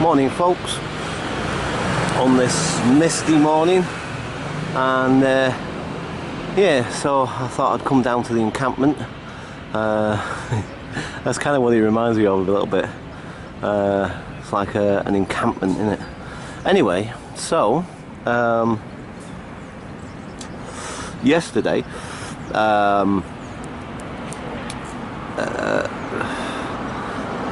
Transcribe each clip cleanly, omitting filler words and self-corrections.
Morning folks, on this misty morning, and yeah, so I thought I'd come down to the encampment. That's kind of what it reminds me of a little bit. It's like an encampment, isn't it? Anyway, so yesterday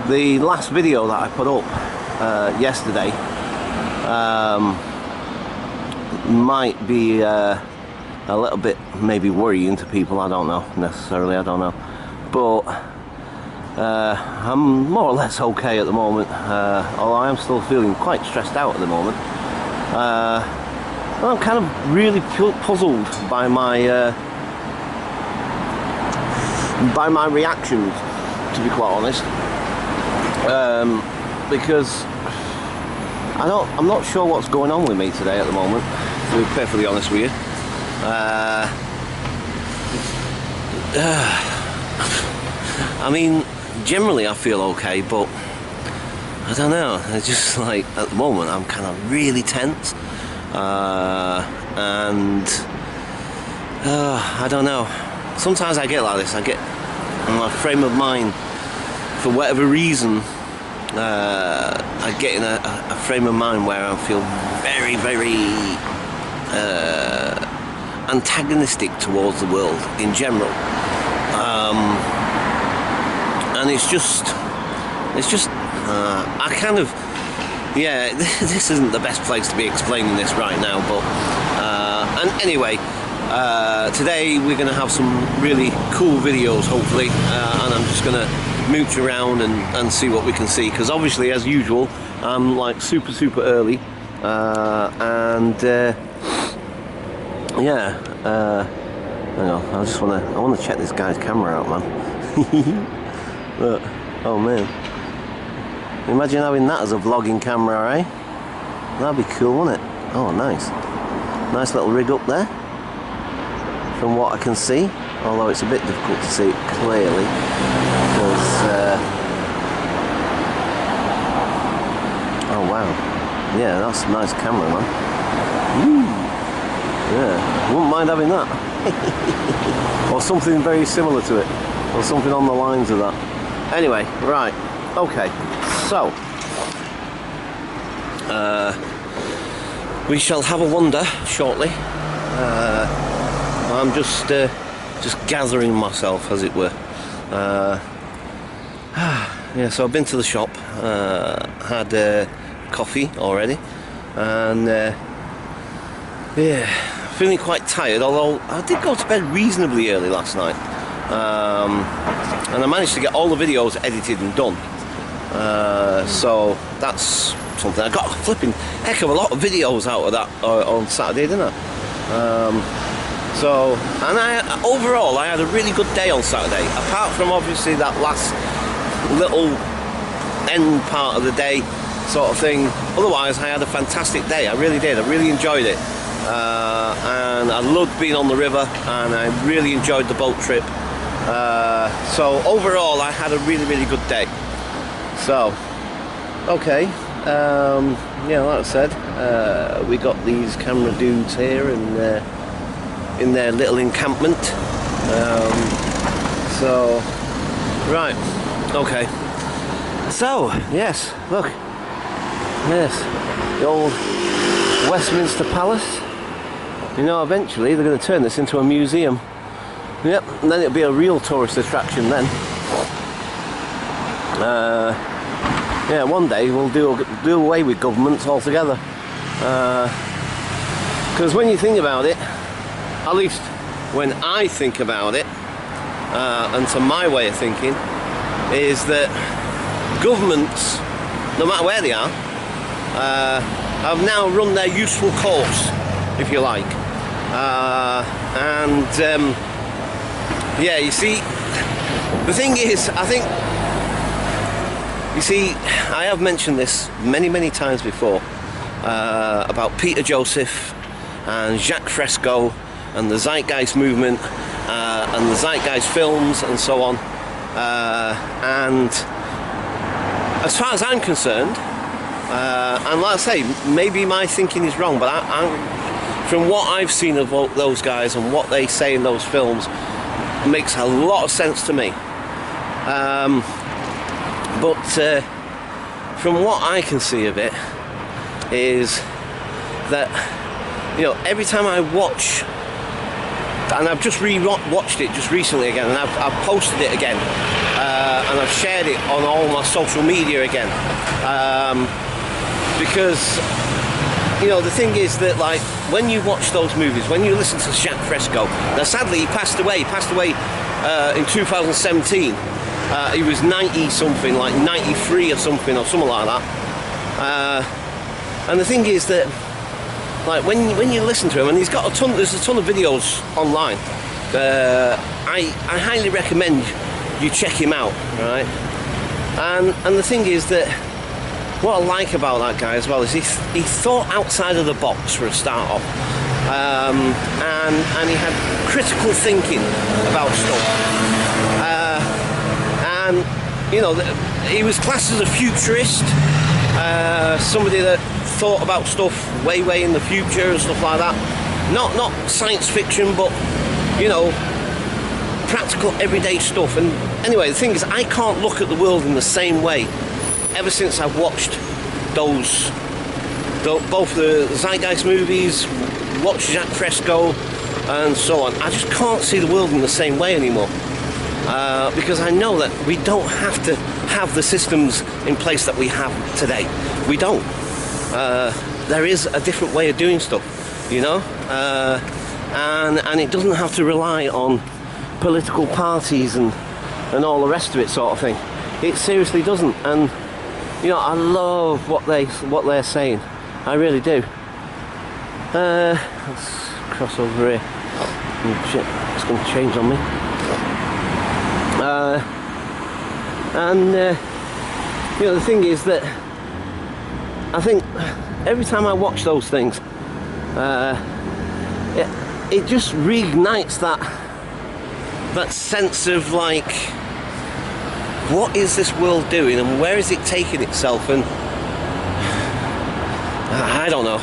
the last video that I put up yesterday might be a little bit maybe worrying to people. I don't know necessarily, I don't know, but I'm more or less okay at the moment, although I am still feeling quite stressed out at the moment. I'm kind of really puzzled by my reactions, to be quite honest, because I'm not sure what's going on with me today at the moment, to be perfectly honest with you. I mean, generally I feel okay, but I don't know, it's just like at the moment I'm kind of really tense, and I don't know, sometimes I get like this. I get in my frame of mind, for whatever reason, I get in a frame of mind where I feel very, very antagonistic towards the world in general, and it's just I kind of, yeah, this isn't the best place to be explaining this right now, but and anyway, today we're going to have some really cool videos, hopefully, and I'm just going to mooch around and see what we can see, because obviously, as usual, I'm like super early, and yeah, hang on, I want to check this guy's camera out, man. Look, oh man, imagine having that as a vlogging camera, eh? That'd be cool, wouldn't it? Oh, nice little rig up there, from what I can see, although it's a bit difficult to see it clearly, because oh wow, yeah, that's a nice camera, man. Woo. Yeah, wouldn't mind having that. Or something very similar to it, or something on the lines of that. Anyway, right, okay, so we shall have a wander shortly. I'm just gathering myself, as it were. Yeah, so I've been to the shop, had coffee already, and yeah, feeling quite tired, although I did go to bed reasonably early last night, and I managed to get all the videos edited and done, so that's something. I got a flipping heck of a lot of videos out of that on Saturday, didn't I? So, and overall I had a really good day on Saturday, apart from obviously that last little end part of the day sort of thing. Otherwise I had a fantastic day, I really did, I really enjoyed it, and I loved being on the river, and I really enjoyed the boat trip, so overall I had a really good day. So, okay, yeah, like I said, we got these camera dudes here and in their little encampment, so right, okay, so yes, look, yes, the old Westminster Palace. You know, eventually they're going to turn this into a museum. Yep, and then it'll be a real tourist attraction then. Yeah, one day we'll do away with governments altogether, because when you think about it, at least when I think about it, and to my way of thinking, is that governments, no matter where they are, have now run their useful course, if you like, and yeah, you see, the thing is, I think, you see, I have mentioned this many times before, about Peter Joseph and Jacques Fresco and the Zeitgeist movement, and the Zeitgeist films and so on, and as far as I'm concerned, And like I say, maybe my thinking is wrong, but from what I've seen of those guys and what they say in those films, it makes a lot of sense to me. But from what I can see of it, is that, you know, every time I watch, and I've just watched it just recently again, and I've posted it again, and I've shared it on all my social media again, because, you know, the thing is that, like, when you watch those movies, when you listen to Jacques Fresco, now sadly he passed away in 2017. He was 90 something, like 93 or something like that. And the thing is that, like, when you listen to him, and there's a ton of videos online. I highly recommend you check him out, right? And the thing is that what I like about that guy as well is he thought outside of the box for a start off, and he had critical thinking about stuff. And, you know, he was classed as a futurist, somebody that thought about stuff way in the future and stuff like that. Not science fiction, but, you know, practical everyday stuff. And anyway, the thing is, I can't look at the world in the same way ever since I've watched both the Zeitgeist movies, watched Jacques Fresco and so on. I just can't see the world in the same way anymore. Because I know that we don't have to have the systems in place that we have today. We don't. There is a different way of doing stuff, you know, and it doesn't have to rely on political parties and all the rest of it, sort of thing. It seriously doesn't. And, you know, I love what they're saying. I really do. Let's cross over here. Oh, shit, it's going to change on me. You know, the thing is that I think every time I watch those things, it just reignites that sense of, like, what is this world doing and where is it taking itself? And I don't know.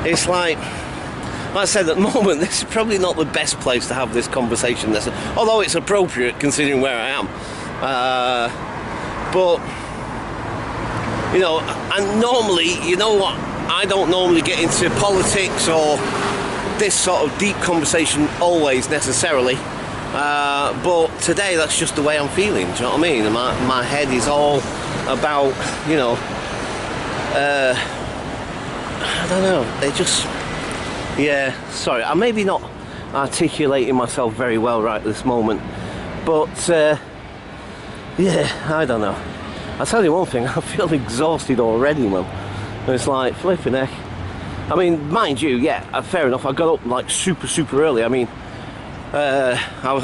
It's like I said, at the moment, this is probably not the best place to have this conversation, although it's appropriate considering where I am. But, you know, and normally, you know what, I don't normally get into politics or this sort of deep conversation always necessarily. But today, that's just the way I'm feeling, do you know what I mean? My head is all about, you know, I don't know, it just... Yeah, sorry, I'm maybe not articulating myself very well right this moment, but yeah, I don't know. I'll tell you one thing, I feel exhausted already, man. It's like, flipping heck. I mean, mind you, yeah, fair enough, I got up like super early. I mean, I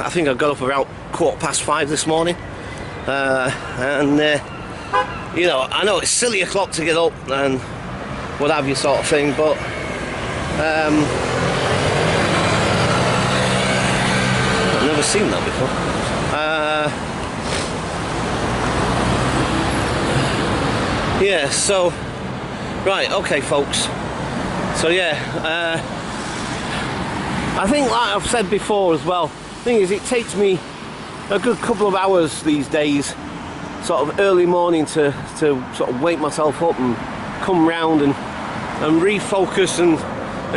think I got up around 5:15 this morning, and you know, I know it's silly o'clock to get up and what have you, sort of thing, but I've never seen that before. Yeah, so right, okay folks, so yeah, I think, like I've said before as well, the thing is, it takes me a good couple of hours these days, sort of early morning, to sort of wake myself up and come round and refocus and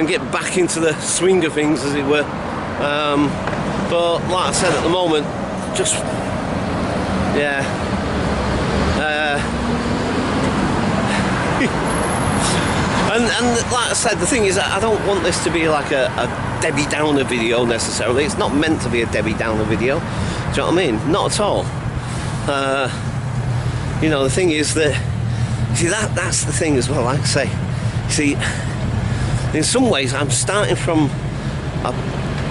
get back into the swing of things, as it were. But like I said, at the moment, just yeah. And like I said, the thing is, I don't want this to be like a Debbie Downer video necessarily. It's not meant to be a Debbie Downer video. Do you know what I mean? Not at all. You know, the thing is that, see, that's the thing as well, like I say. See, in some ways, I'm starting from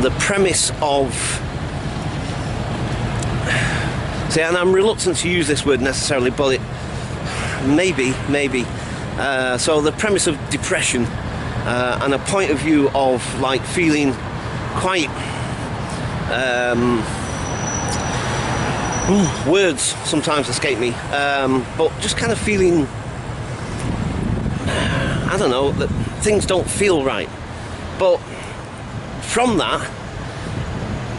the premise of... See, and I'm reluctant to use this word necessarily, but it maybe. So the premise of depression and a point of view of, like, feeling quite... words sometimes escape me, but just kind of feeling I don't know, that things don't feel right. But from that,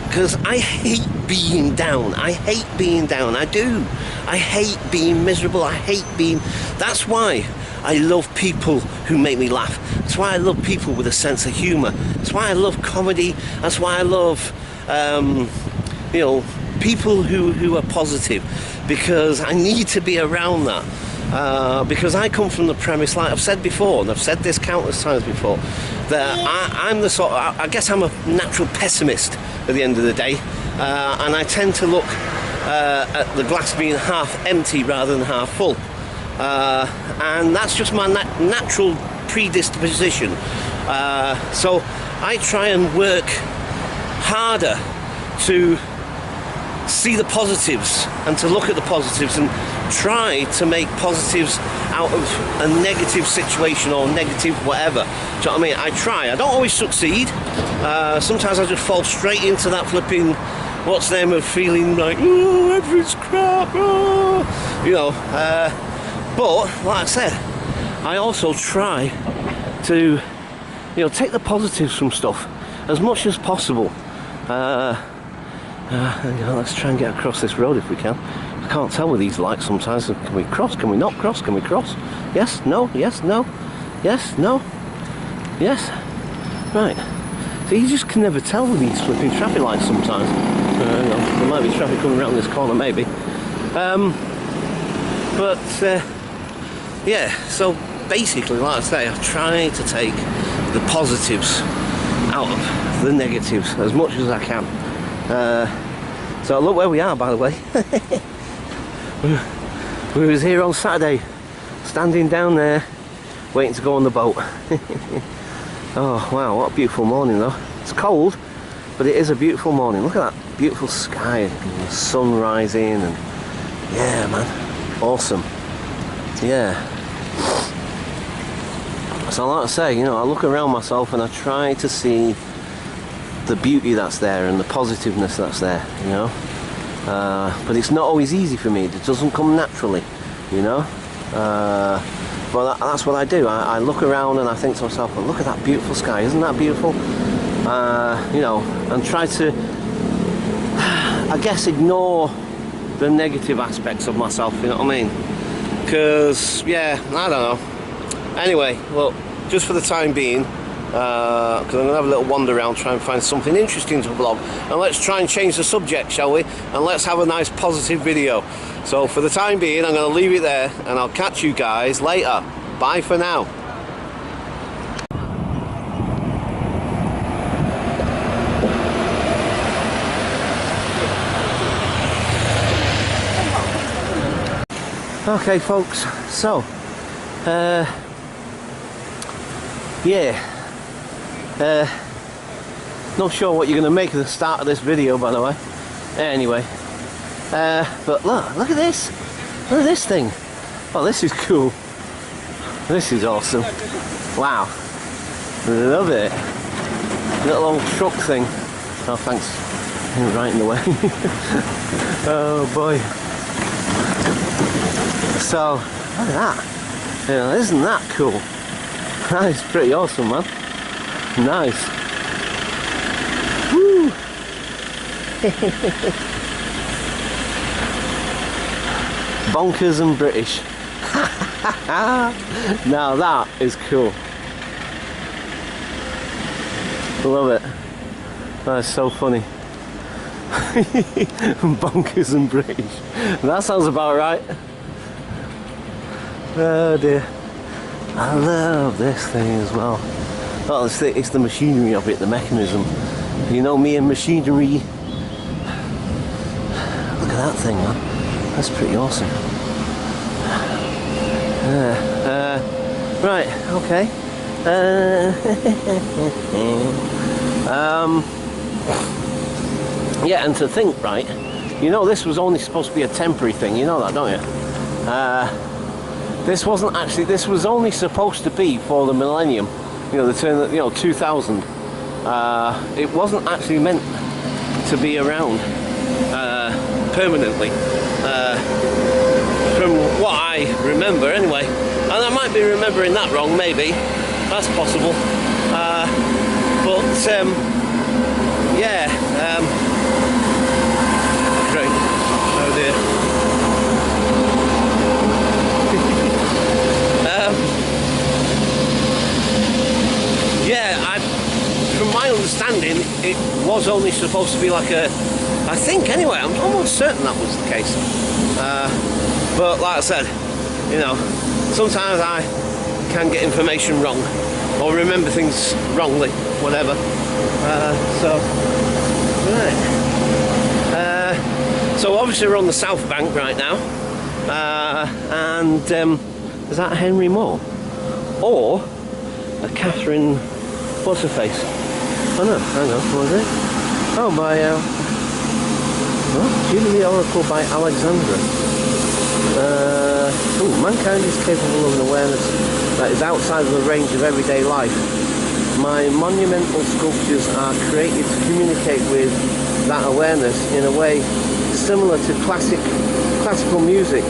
because I hate being down. I hate being down. I do. I hate being miserable. I hate being... That's why I love people who make me laugh. That's why I love people with a sense of humour. That's why I love comedy. That's why I love, you know, people who are positive. Because I need to be around that. Because I come from the premise, like I've said before, and I've said this countless times before, that I'm the sort of... I guess I'm a natural pessimist at the end of the day. And I tend to look at the glass being half empty rather than half full. And that's just my natural predisposition. So I try and work harder to see the positives and to look at the positives and try to make positives out of a negative situation or negative whatever. Do you know what I mean? I try. I don't always succeed. Sometimes I just fall straight into that flipping what's the name of feeling like, oh, everything's crap, oh, you know. But like I said, I also try to, you know, take the positives from stuff as much as possible. You know, let's try and get across this road if we can. I can't tell with these lights sometimes. Can we cross? Can we not cross? Can we cross? Yes? No? Yes? No? Yes? No? Yes? Right. So you just can never tell with these flipping traffic lights sometimes. You know, there might be traffic coming around this corner maybe. Yeah, so basically, like I say, I try to take the positives out of the negatives as much as I can. So look where we are, by the way. We was here on Saturday, standing down there, waiting to go on the boat. Oh wow, what a beautiful morning though. It's cold, but it is a beautiful morning. Look at that beautiful sky and the sun rising, and yeah man, awesome. Yeah. So like I say, you know, I look around myself and I try to see the beauty that's there and the positiveness that's there, you know. But it's not always easy for me. It doesn't come naturally, you know. But that's what I do. I look around and I think to myself, well, look at that beautiful sky, isn't that beautiful? You know, and try to, I guess, ignore the negative aspects of myself, you know what I mean? Because, yeah, I don't know. Anyway, look, just for the time being, because I'm going to have a little wander around, try and find something interesting to vlog, and let's try and change the subject, shall we? And let's have a nice positive video. So for the time being, I'm going to leave it there, and I'll catch you guys later. Bye for now. Okay folks, so yeah, not sure what you're going to make of the start of this video, by the way. Anyway, but look at this. Look at this thing. Oh, this is cool. This is awesome. Wow. Love it. Little old truck thing. Oh, thanks. You're right in the way. Oh boy. So, look at that. Yeah, isn't that cool? That is pretty awesome, man. Nice. Woo! Bonkers and British. Now that is cool. Love it. That is so funny. Bonkers and British. That sounds about right. Oh dear. I love this thing as well. Well, it's the machinery of it, the mechanism. You know me and machinery. Look at that thing, man. That's pretty awesome. Right, okay. Yeah, and to think, right, you know this was only supposed to be a temporary thing, you know that, don't you? This wasn't actually, this was only supposed to be for the millennium, you know, the turn, you know, 2000. It wasn't actually meant to be around permanently. From what I remember anyway. And I might be remembering that wrong, maybe. That's possible. Yeah. Great. Oh dear. Yeah, from my understanding, it was only supposed to be like a, I think anyway, I'm almost certain that was the case. But like I said, you know, sometimes I can get information wrong or remember things wrongly, whatever. So obviously we're on the South Bank right now, and is that Henry Moore or a Catherine? What's her face? Oh no, hang on, what was it? Oh, by Julie the Oracle by Alexandra. Mankind is capable of an awareness that is outside of the range of everyday life. My monumental sculptures are created to communicate with that awareness in a way similar to classical music,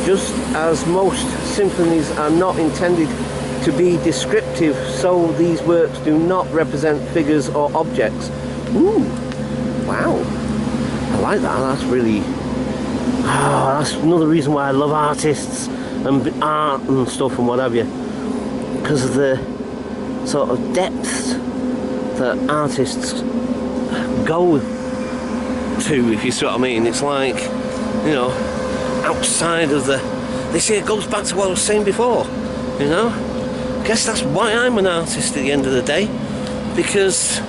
just as most symphonies are not intended to be descriptive, so these works do not represent figures or objects. Ooh, wow, I like that. That's really, that's another reason why I love artists and art and stuff and what have you, because of the sort of depths that artists go to, if you see what I mean. It's like, you know, outside of the, they say it goes back to what I was saying before, you know. I guess that's why I'm an artist at the end of the day, because,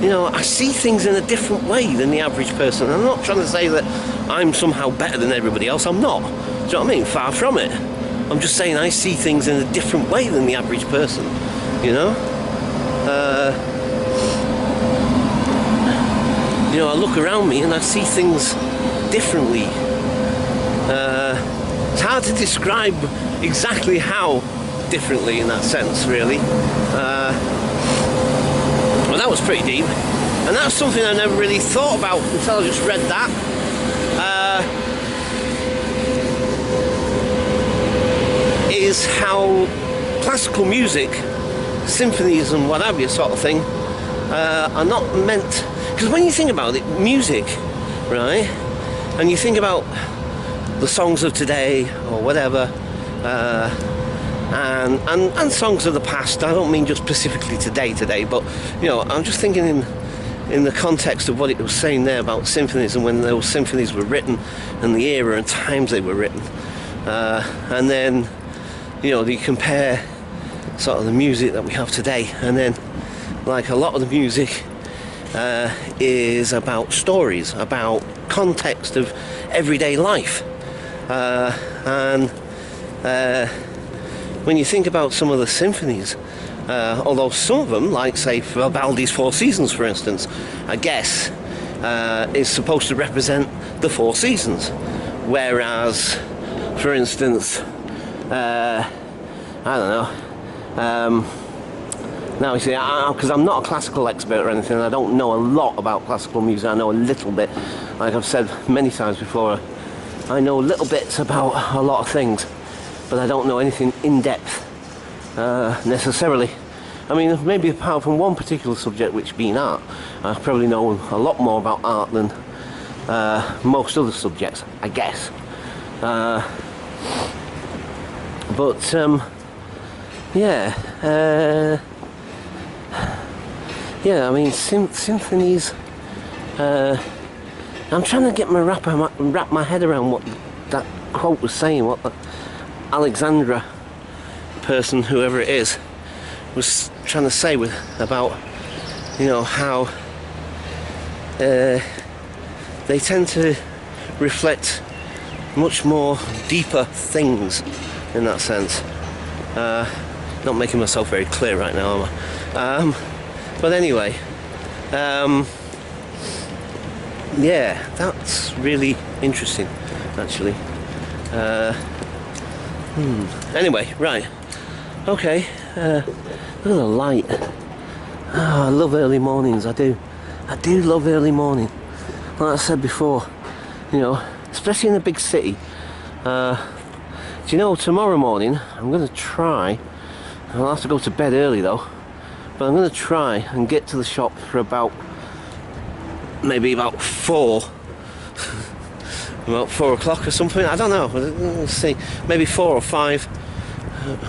you know, I see things in a different way than the average person. I'm not trying to say that I'm somehow better than everybody else. I'm not. Do you know what I mean? Far from it. I'm just saying I see things in a different way than the average person, you know? You know, I look around me and I see things differently. It's hard to describe exactly how differently in that sense, really. Well, that was pretty deep, and that's something I never really thought about until I just read that. Is how classical music, symphonies and what have you sort of thing, are not meant, because when you think about it, music, right, and you think about the songs of today or whatever, and songs of the past, I don't mean just specifically today, but, you know, I'm just thinking in the context of what it was saying there about symphonies and when those symphonies were written and the era and times they were written, and then, you know, you compare sort of the music that we have today, and then like a lot of the music is about stories, about context of everyday life, and when you think about some of the symphonies, although some of them, like say Vivaldi's Four Seasons for instance, I guess is supposed to represent the four seasons, whereas for instance I don't know, now you see, because I'm not a classical expert or anything, I don't know a lot about classical music. I know a little bit, like I've said many times before, I know little bits about a lot of things, but I don't know anything in depth necessarily. I mean, maybe apart from one particular subject, which being art, I probably know a lot more about art than most other subjects, I guess. Yeah, I mean, symphonies, I'm trying to wrap my head around what that quote was saying, what the Alexandra person, whoever it is, was trying to say about, you know, how they tend to reflect much more deeper things in that sense. Not making myself very clear right now, am I? But anyway, yeah, that's really interesting, actually. Anyway, right, okay, look at the light. Oh, I love early mornings, I do love early morning. Like I said before, you know, especially in a big city, Do you know, tomorrow morning I'm going to try, I'll have to go to bed early though, but I'm going to try and get to the shop for about, maybe about 4, about 4 o'clock or something, I don't know, we'll see, maybe 4 or 5.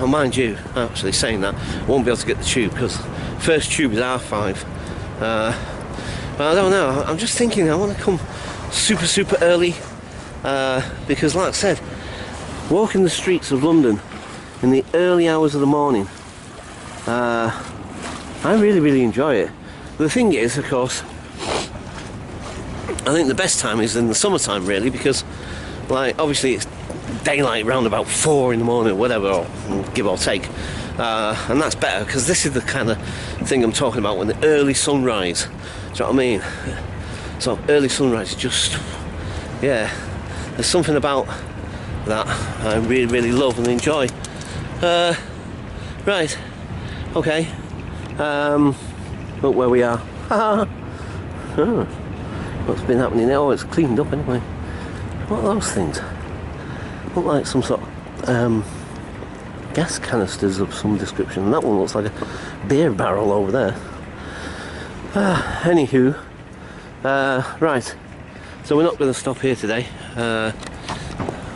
Oh, mind you, actually saying that, I won't be able to get the tube because first tube is R5. But I don't know, I'm just thinking I want to come super early, because like I said, walking the streets of London in the early hours of the morning, I really enjoy it. The thing is, of course, I think the best time is in the summertime really, because like obviously it's daylight round about 4 in the morning or whatever, or give or take, and that's better because this is the kind of thing I'm talking about, when the early sunrise, do you know what I mean? So early sunrise, just, yeah, there's something about that I really love and enjoy. Right, okay, look where we are. What's been happening now? Oh, it's cleaned up anyway. What are those things? Look like some sort of gas canisters of some description, and that one looks like a beer barrel over there. Anywho, right, so we're not going to stop here today,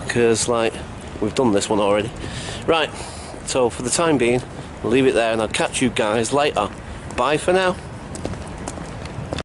because like we've done this one already. Right, so for the time being we'll leave it there and I'll catch you guys later. Bye for now.